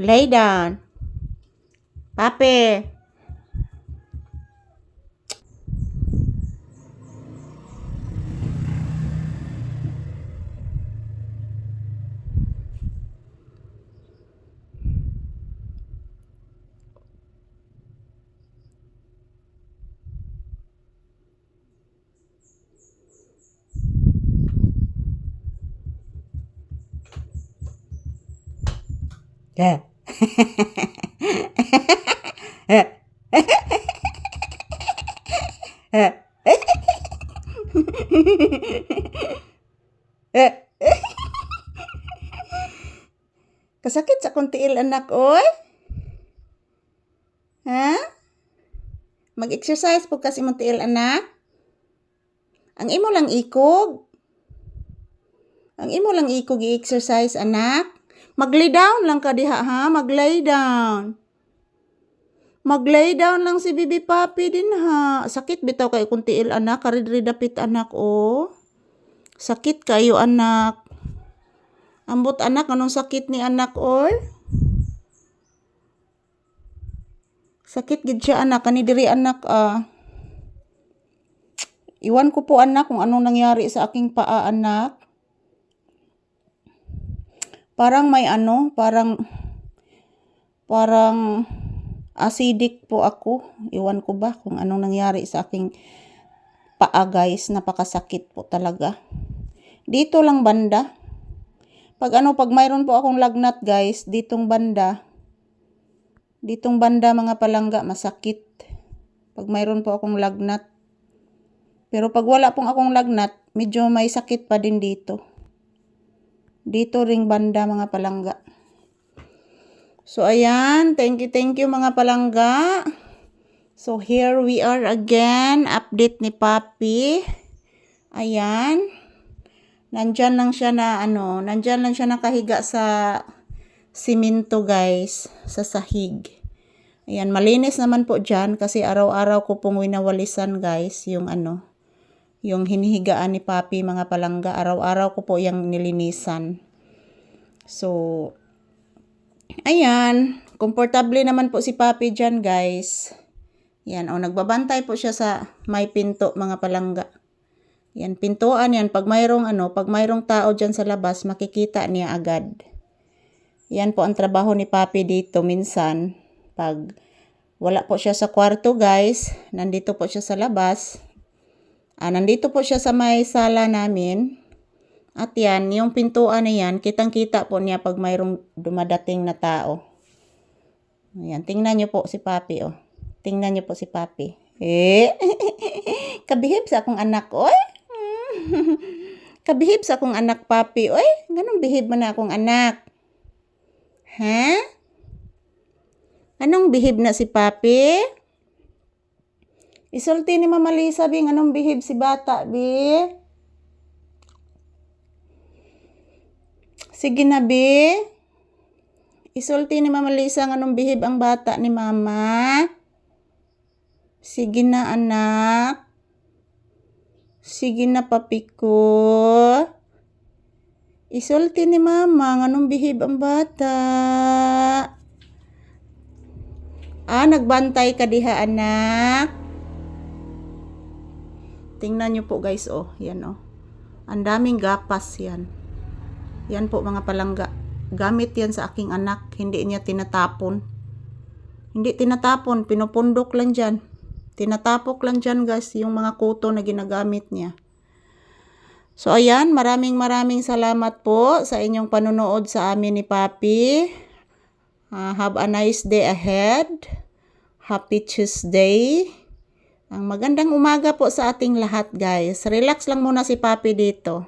Lay down. Papi. Yeah. Kasakit sa kong tiil, anak, oy. Ha? Mag-exercise po kasi mong tiil, anak. Ang imo lang ikog. Ang imo lang ikog i-exercise, anak. Mag-lay down lang ka diha, ha? Mag-lay down. Mag-lay down lang si Bibi Papi din, ha? Sakit bitaw kay kung tiil, anak. Karidridapit, anak, oh. Sakit kayo, anak. Ambot, anak, anong sakit ni anak, oy? Sakit gid siya, anak. Kani diri, anak, Iwan ko po, anak, kung anong nangyari sa aking paa, anak. Parang may parang acidic po ako. Iwan ko ba kung anong nangyari sa aking paa, guys. Napakasakit po talaga. Dito lang banda. Pag mayroon po akong lagnat, guys, ditong banda mga palangga, masakit. Pag mayroon po akong lagnat. Pero pag wala pong akong lagnat, medyo may sakit pa din dito. Dito ring banda, mga palangga. So, ayan. Thank you mga palangga. So, here we are again. Update ni Papi. Ayan. Nandyan lang siya nakahiga sa simento, guys. Sa sahig. Ayan. Malinis naman po dyan kasi araw-araw ko pong winawalisan, guys. Yung hinihigaan ni Papi, mga palangga. Araw-araw ko po yung nilinisan. So, ayan. Komportable naman po si Papi dyan, guys. Yan. Nagbabantay po siya sa may pinto, mga palangga. Yan. Pintuan yan. Pag mayroong tao dyan sa labas, makikita niya agad. Yan po ang trabaho ni Papi dito minsan. Pag wala po siya sa kwarto, guys, nandito po siya sa labas. Nandito po siya sa may sala namin. At yan, yung pintuan na yan, kitang-kita po niya pag mayroong dumadating na tao. Ayan, tingnan niyo po si Papi, oh. Tingnan niyo po si Papi. Kabihib sa akong anak, oy. Kabihib sa akong anak, Papi, oy. Ganong bihib man na akong anak. Ha? Anong bihib na si Papi? Isulti ni Mama Lisa, Bing, anong bihib si bata, Bi? Sige na, Bi. Isulti ni Mama Lisa, anong bihib ang bata ni Mama? Sige na, anak. Sige na, Papi ko. Isulti ni Mama, anong bihib ang bata? Nagbantay ka diha, anak. Tingnan nyo po, guys, oh. Yan, oh. Ang daming gapas yan. Yan po, mga palangga. Gamit yan sa aking anak. Hindi niya tinatapon. Hindi tinatapon. Pinupundok lang dyan. Tinatapok lang dyan, guys, yung mga kuto na ginagamit niya. So, ayan. Maraming salamat po sa inyong panunood sa amin ni Papi. Have a nice day ahead. Happy Tuesday. Ang magandang umaga po sa ating lahat, guys. Relax lang muna si Papi dito.